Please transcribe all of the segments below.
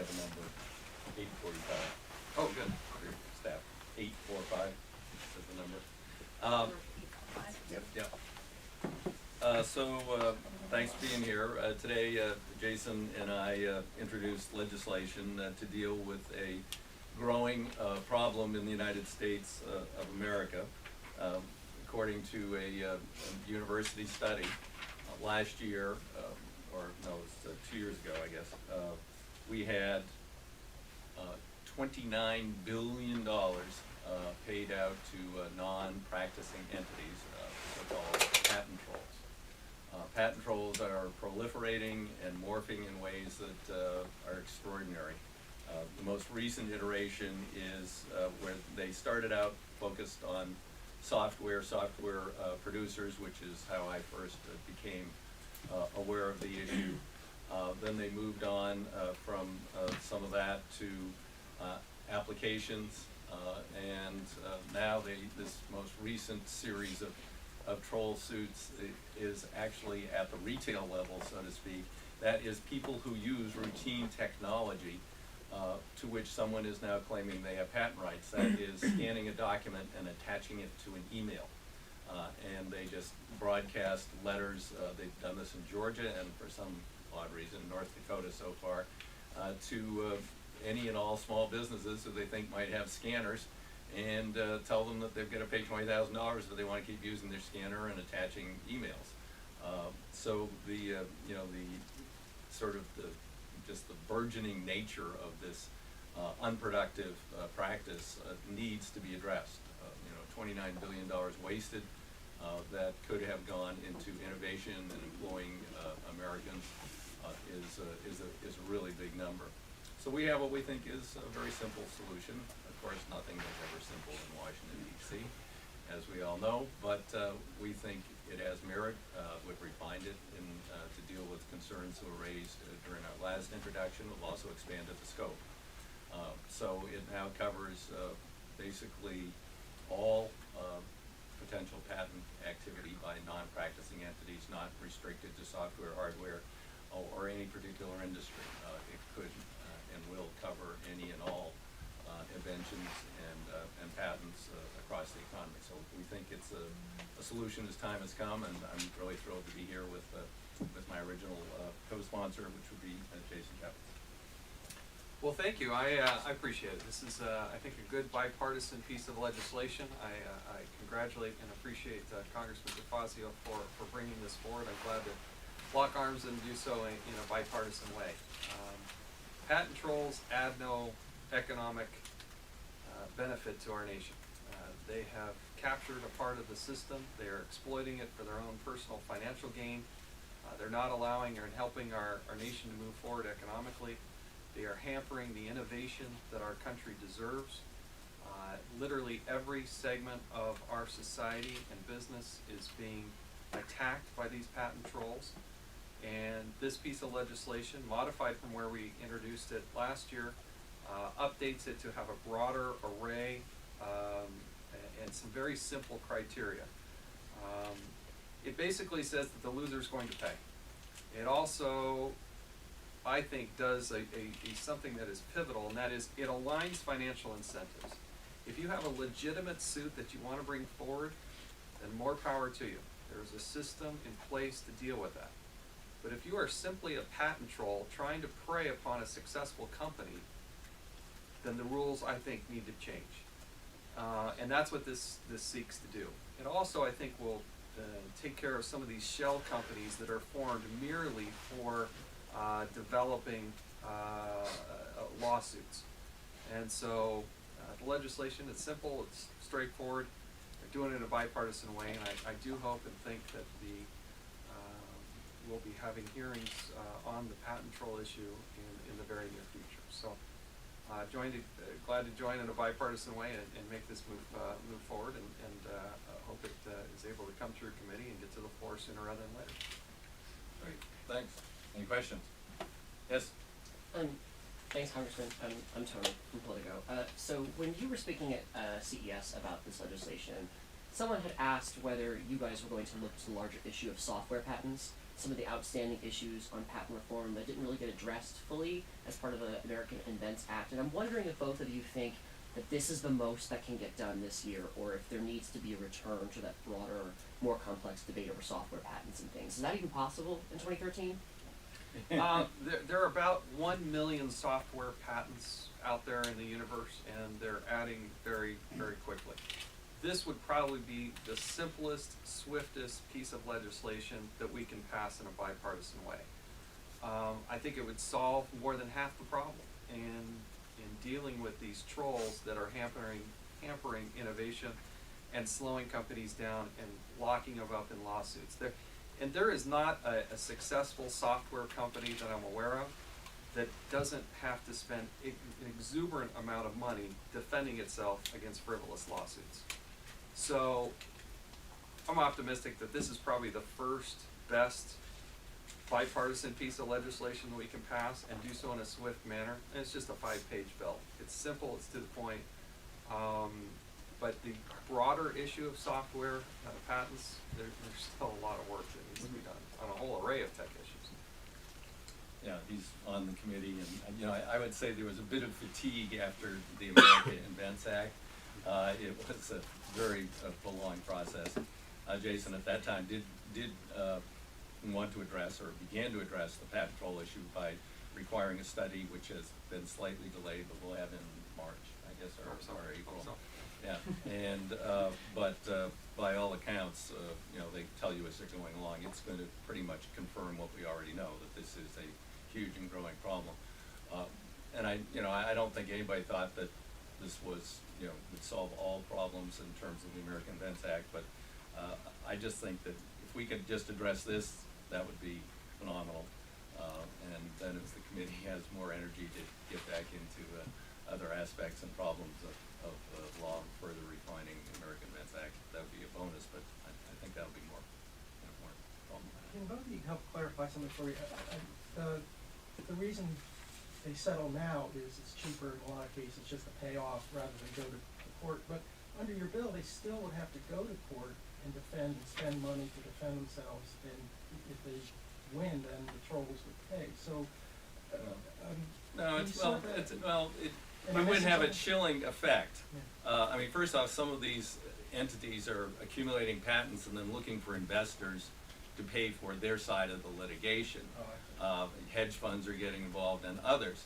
have a number, 845. Oh, good. Your staff, 845 is the number. Yep. Thanks for being here. Today, Jason and I introduced legislation to deal with a growing problem in the United States of America. According to a university study last year, or no, it was 2 years ago, I guess, we had $29 billion paid out to non-practicing entities, so-called patent trolls. Patent trolls are proliferating and morphing in ways that are extraordinary. The most recent iteration is where they started out focused on software producers, which is how I first became aware of the issue. Then they moved on from some of that to applications, and now this most recent series of troll suits is actually at the retail level, so to speak. That is people who use routine technology to which someone is now claiming they have patent rights. That is scanning a document and attaching it to an email. And they just broadcast letters. They've done this in Georgia and for some odd reason North Dakota so far, to any and all small businesses who they think might have scanners, and tell them that they've got to pay $20,000 if they want to keep using their scanner and attaching emails. So the just the burgeoning nature of this unproductive practice needs to be addressed. $29 billion wasted that could have gone into innovation and employing Americans is a really big number. So we have what we think is a very simple solution. Of course, nothing is ever simple in Washington, D.C., as we all know, but we think it has merit. We've refined it to deal with concerns that were raised during our last introduction. We've also expanded the scope. So it now covers basically all potential patent activity by non-practicing entities, not restricted to software, hardware, or any particular industry. It could and will cover any and all inventions and patents across the economy. So we think it's a solution as time has come, and I'm really thrilled to be here with my original co-sponsor, which would be Jason Chaffetz. Well, thank you. I appreciate it. This is, I think, a good bipartisan piece of legislation. I congratulate and appreciate Congressman DeFazio for bringing this forward. I'm glad to lock arms and do so in a bipartisan way. Patent trolls add no economic benefit to our nation. They have captured a part of the system. They are exploiting it for their own personal financial gain. They're not allowing or helping our nation to move forward economically. They are hampering the innovation that our country deserves. Literally every segment of our society and business is being attacked by these patent trolls. And this piece of legislation, modified from where we introduced it last year, updates it to have a broader array and some very simple criteria. It basically says that the loser is going to pay. It also, I think, does something that is pivotal, and that is it aligns financial incentives. If you have a legitimate suit that you want to bring forward, then more power to you. There's a system in place to deal with that. But if you are simply a patent troll trying to prey upon a successful company, then the rules, I think, need to change. And that's what this seeks to do. It also, I think, will take care of some of these shell companies that are formed merely for developing lawsuits. And so the legislation is simple, it's straightforward. They're doing it in a bipartisan way, and I do hope and think that we'll be having hearings on the patent troll issue in the very near future. So glad to join in a bipartisan way and make this move forward, and hope it is able to come through committee and get to the floor sooner rather than later. Great, thanks. Any questions? Yes? Thanks, Congressman. I'm Tony from Politico. So when you were speaking at CES about this legislation, someone had asked whether you guys were going to look to the larger issue of software patents. some of the outstanding issues on patent reform that didn't really get addressed fully as part of the American Invents Act. And I'm wondering if both of you think that this is the most that can get done this year, or if there needs to be a return to that broader, more complex debate over software patents and things. Is that even possible in 2013? There are about 1 million software patents out there in the universe, and they're adding very, very quickly. This would probably be the simplest, swiftest piece of legislation that we can pass in a bipartisan way. I think it would solve more than half the problem in dealing with these trolls that are hampering innovation and slowing companies down and locking them up in lawsuits. There is not a successful software company that I'm aware of that doesn't have to spend an exuberant amount of money defending itself against frivolous lawsuits. So I'm optimistic that this is probably the first best bipartisan piece of legislation that we can pass, and do so in a swift manner. And it's just a 5-page bill. It's simple, it's to the point. But the broader issue of software patents, there's still a lot of work that needs to be done on a whole array of tech issues. Yeah, he's on the committee, and, you know, I would say there was a bit of fatigue after the American Invents Act. It was a very prolonged process. Jason at that time did want to address, or began to address, the patent troll issue by requiring a study, which has been slightly delayed, but we'll have in March, I guess, or April. Yeah, and but by all accounts, you know, they tell you as they're going along, it's going to pretty much confirm what we already know, that this is a huge and growing problem. And I don't think anybody thought that this was, you know, would solve all problems in terms of the American Invents Act, but I just think that if we could just address this, that would be phenomenal. And then as the committee has more energy to get back into other aspects and problems of law, further refining the American Invents Act, that would be a bonus, but I think that'll be more, you know, more problematic. Can both of you help clarify something for you? The reason they settle now is it's cheaper in a lot of cases just to pay off rather than go to court. But under your bill, they still would have to go to court and defend and spend money to defend themselves. And if they win, then the trolls would pay. So, No, it And would have a essence- chilling effect. Yeah. I mean, first off, some of these entities are accumulating patents and then looking for investors to pay for their side of the litigation. Hedge funds are getting involved, and others.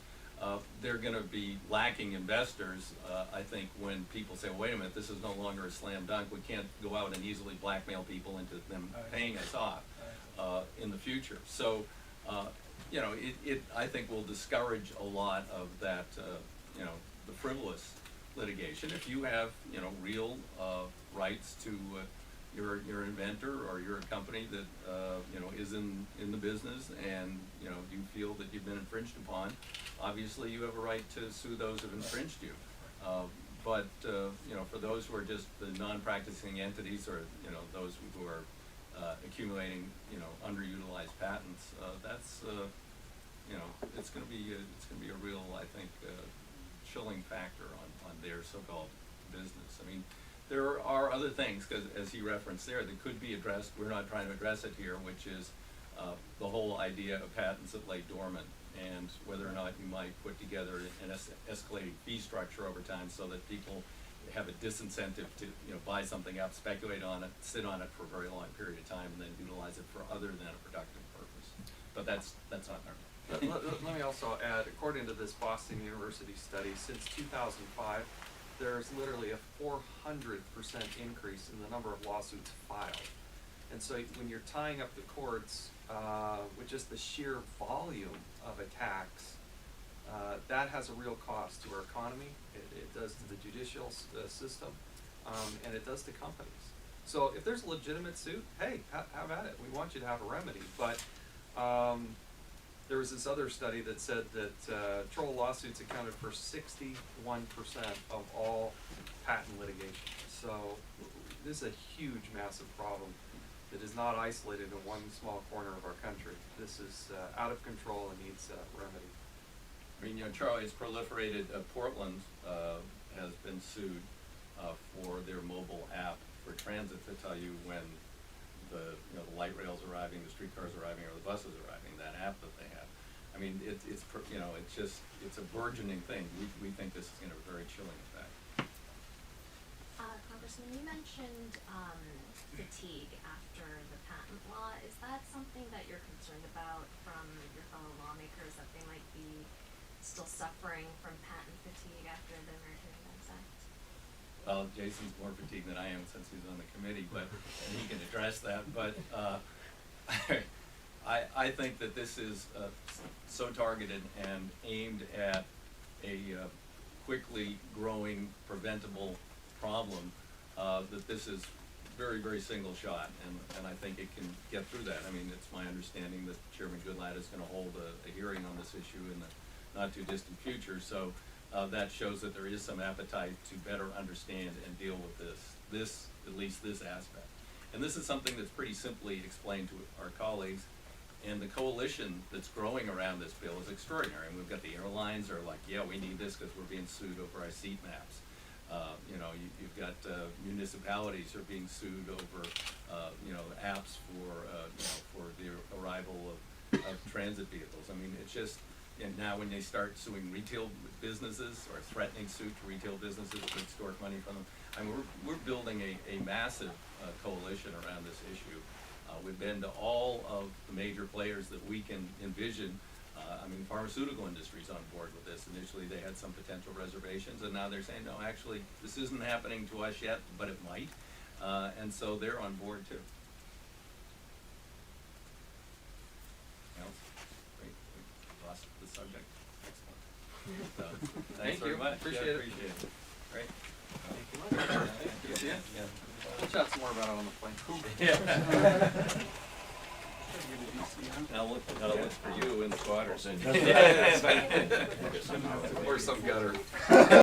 They're going to be lacking investors, I think, when people say, wait a minute, this is no longer a slam dunk. We can't go out and easily blackmail people into them paying us off in the future. So, you know, it I think will discourage a lot of that, you know, the frivolous litigation. If you have, you know, real rights to you're an inventor, or you're a company that you know, is in the business, and you know, you feel that you've been infringed upon, obviously you have a right to sue those who have infringed you. But you know, for those who are just the non-practicing entities, or you know, those who are accumulating, you know, underutilized patents, that's you know, it's going to be a real, I think, chilling factor on their so-called business. I mean, there are other things, because as he referenced there, that could be addressed. We're not trying to address it here, which is the whole idea of patents that lay dormant, and whether or not you might put together an escalating fee structure over time, so that people have a disincentive to, you know, buy something up, speculate on it, sit on it for a very long period of time, and then utilize it for other than a productive purpose. But that's not our. Let me also add, according to this Boston University study, since 2005, there's literally a 400% increase in the number of lawsuits filed. And so when you're tying up the courts with just the sheer volume of attacks, that has a real cost to our economy. It does to the judicial system, and it does to companies. So if there's a legitimate suit, hey, have at it. We want you to have a remedy. But there was this other study that said that troll lawsuits accounted for 61% of all patent litigation. So this is a huge, massive problem that is not isolated in one small corner of our country. This is out of control and needs remedy. I mean, you know, Charlie, it's proliferated. Portland has been sued for their mobile app for transit, to tell you when the, you know, the light rails arriving, the streetcars arriving, or the buses arriving, that app that they have. I mean, it's, you know, it's a burgeoning thing. We think this is gonna have a very chilling effect. Congressman, you mentioned fatigue after the patent law. Is that something that you're concerned about from your fellow lawmakers, that they might be still suffering from patent fatigue after the American Invents Act? Well, Jason's more fatigued than I am since he's on the committee, but, and he can address that, but, I think that this is, so targeted and aimed at a, quickly growing preventable problem, that this is very, very single shot, and I think it can get through that. I mean, it's my understanding that Chairman Goodlatte is gonna hold a hearing on this issue in the not too distant future, so, that shows that there is some appetite to better understand and deal with this, at least this aspect. And this is something that's pretty simply explained to our colleagues, and the coalition that's growing around this bill is extraordinary. And we've got the airlines are like, yeah, we need this because we're being sued over our seat maps. You know, you've got municipalities are being sued over, you know, apps for, you know, for the arrival of transit vehicles. I mean, it's just, and now when they start suing retail businesses or threatening suit to retail businesses to extort money from them, I mean, we're building a massive coalition around this issue. We've been to all of the major players that we can envision. I mean, pharmaceutical industry's on board with this. Initially, they had some potential reservations, and now they're saying, no, actually, this isn't happening to us yet, but it might. And so they're on board too. Else? Great, we lost the subject. Excellent. So, thanks Thank very you. much. Appreciate Yeah, it. appreciate it. Great. Thank you. Yeah. We'll chat some more about it on the plane. Yeah. Now gotta look for you in the squatters. Or some gutter.